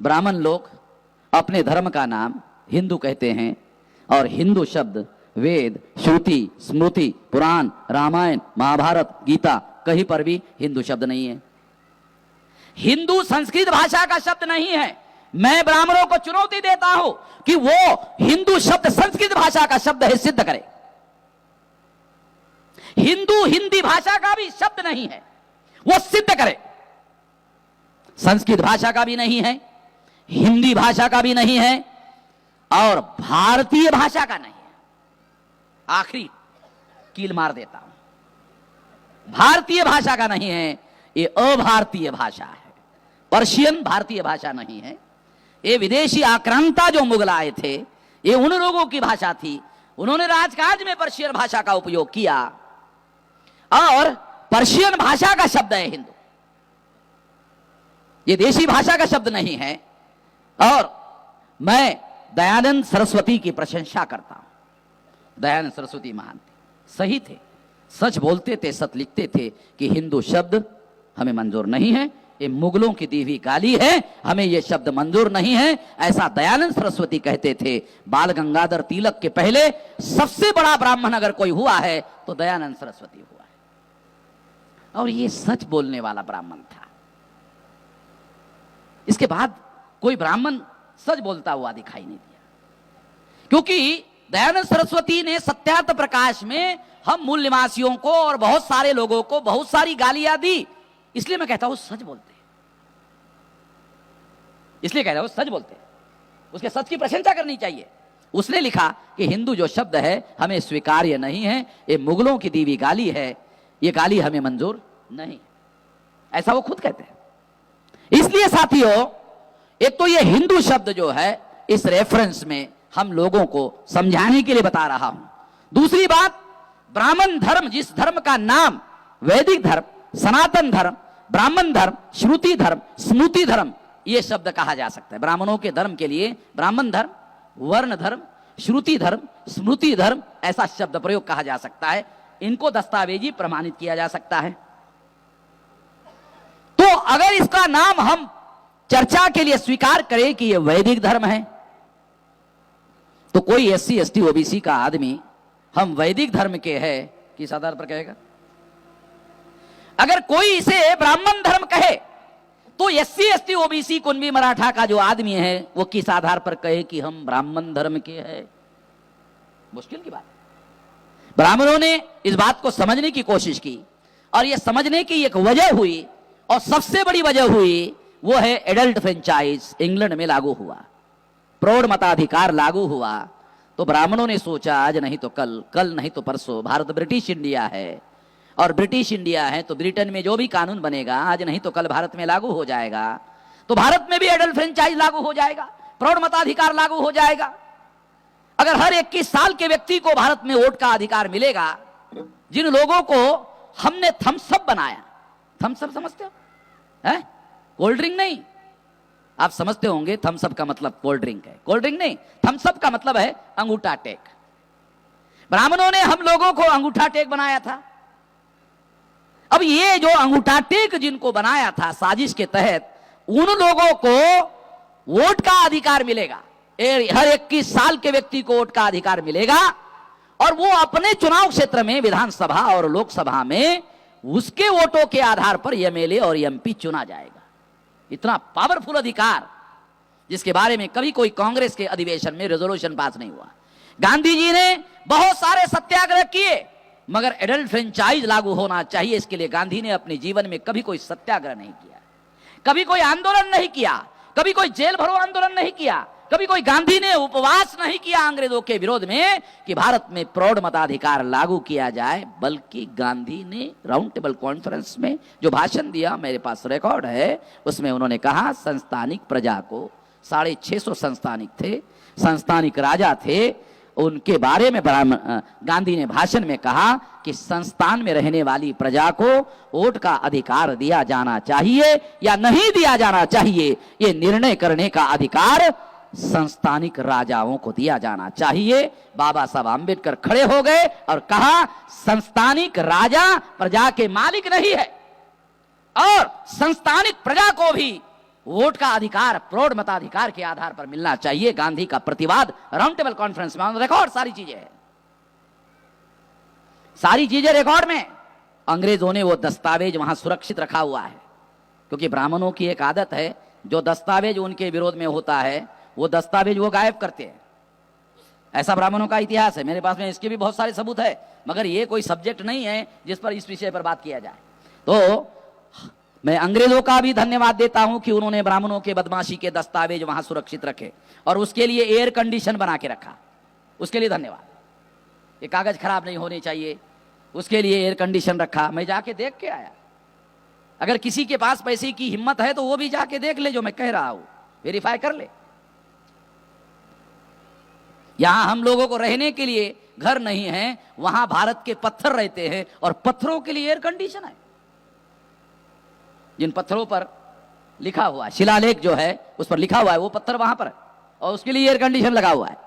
ब्राह्मण लोग अपने धर्म का नाम हिंदू कहते हैं और हिंदू शब्द वेद, श्रुति, स्मृति, पुराण, रामायण, महाभारत, गीता कहीं पर भी हिंदू शब्द नहीं है। हिंदू संस्कृत भाषा का शब्द नहीं है। मैं ब्राह्मणों को चुनौती देता हूं कि वो हिंदू शब्द संस्कृत भाषा का शब्द है सिद्ध करे। हिंदू हिंदी भाषा का भी शब्द नहीं है, वो सिद्ध करे। संस्कृत भाषा का भी नहीं है, हिंदी भाषा का भी नहीं है और भारतीय भाषा का नहीं है। आखिरी कील मार देता हूं, भारतीय भाषा का नहीं है, ये अभारतीय भाषा है। पर्शियन भारतीय भाषा नहीं है। ये विदेशी आक्रांता जो मुगल आए थे, ये उन लोगों की भाषा थी। उन्होंने राजकाज में पर्शियन भाषा का उपयोग किया और पर्शियन भाषा का शब्द है हिंदू, ये देशी भाषा का शब्द नहीं है। और मैं दयानंद सरस्वती की प्रशंसा करता हूं। दयानंद सरस्वती महान थे, सही थे, सच बोलते थे, सच लिखते थे कि हिंदू शब्द हमें मंजूर नहीं है, ये मुगलों की दी हुई गाली है, हमें ये शब्द मंजूर नहीं है, ऐसा दयानंद सरस्वती कहते थे। बाल गंगाधर तिलक के पहले सबसे बड़ा ब्राह्मण अगर कोई हुआ है तो दयानंद सरस्वती हुआ है और ये सच बोलने वाला ब्राह्मण था। इसके बाद कोई ब्राह्मण सच बोलता हुआ दिखाई नहीं दिया, क्योंकि दयानंद सरस्वती ने सत्यार्थ प्रकाश में हम मूल निवासियों को और बहुत सारे लोगों को बहुत सारी गालियां दी। इसलिए मैं कहता हूं सच बोलते, इसलिए कह रहा हूं सच बोलते, उसके सच की प्रशंसा करनी चाहिए। उसने लिखा कि हिंदू जो शब्द है हमें स्वीकार्य नहीं है, ये मुगलों की दी हुई गाली है, ये गाली हमें मंजूर नहीं, ऐसा वो खुद कहते हैं। इसलिए साथियों, एक तो ये हिंदू शब्द जो है इस रेफरेंस में हम लोगों को समझाने के लिए बता रहा हूं। दूसरी बात, ब्राह्मण धर्म, जिस धर्म का नाम वैदिक धर्म, सनातन धर्म, ब्राह्मण धर्म, श्रुति धर्म, स्मृति धर्म, ये शब्द कहा जा सकता है। ब्राह्मणों के धर्म के लिए ब्राह्मण धर्म, वर्ण धर्म, श्रुति धर्म, स्मृति धर्म, ऐसा शब्द प्रयोग कहा जा सकता है। इनको दस्तावेजी प्रमाणित किया जा सकता है। तो अगर इसका नाम हम चर्चा के लिए स्वीकार करें कि यह वैदिक धर्म है, तो कोई SC ST OBC का आदमी हम वैदिक धर्म के हैं किस आधार पर कहेगा? अगर कोई इसे ब्राह्मण धर्म कहे तो SC ST OBC Kunbi Maratha का जो आदमी है वो किस आधार पर कहे कि हम ब्राह्मण धर्म के हैं? मुश्किल की बात। ब्राह्मणों ने इस बात को समझने की कोशिश की और यह समझने की एक वजह हुई और सबसे बड़ी वजह हुई वो है एडल्ट फ्रेंचाइज इंग्लैंड में लागू हुआ, प्रौढ़ मताधिकार लागू हुआ। तो ब्राह्मणों ने सोचा आज नहीं तो कल, कल नहीं तो परसों, भारत ब्रिटिश इंडिया है और ब्रिटिश इंडिया है तो ब्रिटेन में जो भी कानून बनेगा आज नहीं तो कल भारत में लागू हो जाएगा, तो भारत में भी एडल्ट फ्रेंचाइज लागू हो जाएगा, प्रौढ़ मताधिकार लागू हो जाएगा। अगर हर 21 साल के व्यक्ति को भारत में वोट का अधिकार मिलेगा, जिन लोगों को हमने थम्सअप बनाया, थम्सअप समझते हो? है कोल्ड ड्रिंक नहीं, आप समझते होंगे थम्सअप का मतलब कोल्ड ड्रिंक है, कोल्ड ड्रिंक नहीं, थम्सअप का मतलब है अंगूठा टेक। ब्राह्मणों ने हम लोगों को अंगूठा टेक बनाया था। अब ये जो अंगूठा टेक जिनको बनाया था साजिश के तहत, उन लोगों को वोट का अधिकार मिलेगा, हर 21 साल के व्यक्ति को वोट का अधिकार मिलेगा और वो अपने चुनाव क्षेत्र में विधानसभा और लोकसभा में उसके वोटों के आधार पर MLA और MP चुना जाएगा। इतना पावरफुल अधिकार जिसके बारे में कभी कोई कांग्रेस के अधिवेशन में रेजोल्यूशन पास नहीं हुआ। गांधी जी ने बहुत सारे सत्याग्रह किए मगर एडल्ट फ्रेंचाइज लागू होना चाहिए, इसके लिए गांधी ने अपने जीवन में कभी कोई सत्याग्रह नहीं किया, कभी कोई आंदोलन नहीं किया, कभी कोई जेल भरो आंदोलन नहीं किया, कभी कोई गांधी ने उपवास नहीं किया अंग्रेजों के विरोध में कि भारत में प्रौढ़ मताधिकार लागू किया जाए, बल्कि गांधी ने राउंड टेबल कॉन्फ्रेंस में जो भाषण दिया, मेरे पास रिकॉर्ड है, उसमें उन्होंने कहा संस्थानिक प्रजा को, 650 संस्थानिक थे, संस्थानिक राजा थे, उनके बारे में गांधी ने भाषण में कहा कि संस्थान में रहने वाली प्रजा को वोट का अधिकार दिया जाना चाहिए या नहीं दिया जाना चाहिए, ये निर्णय करने का अधिकार संस्थानिक राजाओं को दिया जाना चाहिए। बाबा साहब आंबेडकर खड़े हो गए और कहा संस्थानिक राजा प्रजा के मालिक नहीं है और संस्थानिक प्रजा को भी वोट का अधिकार प्रौढ़ मताधिकार के आधार पर मिलना चाहिए। गांधी का प्रतिवाद राउंड टेबल कॉन्फ्रेंस में ऑन रिकॉर्ड, सारी चीजें हैं, सारी चीजें रिकॉर्ड में। अंग्रेजों ने वो दस्तावेज वहां सुरक्षित रखा हुआ है, क्योंकि ब्राह्मणों की एक आदत है, जो दस्तावेज उनके विरोध में होता है वो दस्तावेज वो गायब करते हैं। ऐसा ब्राह्मणों का इतिहास है, मेरे पास में इसके भी बहुत सारे सबूत है, मगर ये कोई सब्जेक्ट नहीं है जिस पर इस विषय पर बात किया जाए। तो मैं अंग्रेजों का भी धन्यवाद देता हूं कि उन्होंने ब्राह्मणों के बदमाशी के दस्तावेज वहां सुरक्षित रखे और उसके लिए एयर कंडीशन बना के रखा, उसके लिए धन्यवाद। ये कागज खराब नहीं होने चाहिए, उसके लिए एयर कंडीशन रखा। मैं जाके देख के आया। अगर किसी के पास पैसे की हिम्मत है तो वो भी जाके देख ले, जो मैं कह रहा हूं वेरीफाई कर ले। यहां हम लोगों को रहने के लिए घर नहीं है, वहां भारत के पत्थर रहते हैं और पत्थरों के लिए एयर कंडीशन है। जिन पत्थरों पर लिखा हुआ है, शिलालेख जो है उस पर लिखा हुआ है, वो पत्थर वहां पर है और उसके लिए एयर कंडीशन लगा हुआ है।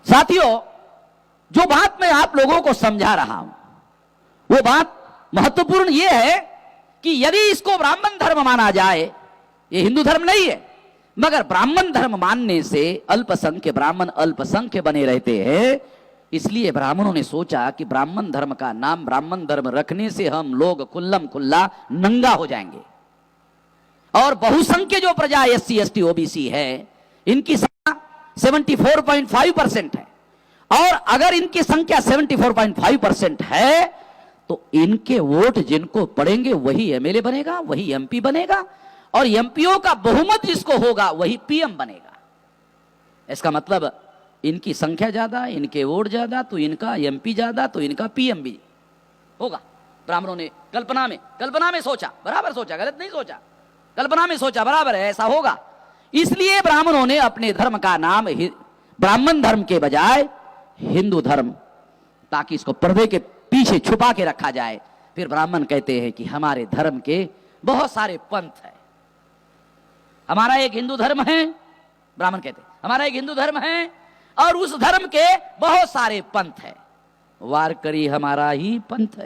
साथियों, जो बात मैं आप लोगों को समझा रहा हूं वो बात महत्वपूर्ण यह है कि यदि इसको ब्राह्मण धर्म माना जाए, ये हिंदू धर्म नहीं है, मगर ब्राह्मण धर्म मानने से अल्पसंख्य ब्राह्मण अल्पसंख्य बने रहते हैं। इसलिए ब्राह्मणों ने सोचा कि ब्राह्मण धर्म का नाम ब्राह्मण धर्म रखने से हम लोग खुल्लम खुल्ला नंगा हो जाएंगे और बहुसंख्य जो प्रजा एससी एसटी ओबीसी है इनकी संख्या 74.5% है, और अगर इनकी संख्या 74.5% है तो इनके वोट जिनको पड़ेंगे वही एमएलए बनेगा, वही एमपी बनेगा, और एमपीओ का बहुमत जिसको होगा वही पीएम बनेगा। इसका मतलब इनकी संख्या ज्यादा, इनके वोट ज्यादा, तो इनका एमपी ज्यादा, तो इनका पीएम भी होगा। ब्राह्मणों ने कल्पना में सोचा, बराबर सोचा, गलत नहीं सोचा, कल्पना में सोचा, बराबर है, ऐसा होगा। इसलिए ब्राह्मणों ने अपने धर्म का नाम ब्राह्मण धर्म के बजाय हिंदू धर्म, ताकि इसको पर्दे के पीछे छुपा के रखा जाए। फिर ब्राह्मण कहते हैं कि हमारे धर्म के बहुत सारे पंथ है, हमारा एक हिंदू धर्म है, ब्राह्मण कहते हैं हमारा एक हिंदू धर्म है और उस धर्म के बहुत सारे पंथ है। वारकरी हमारा ही पंथ है,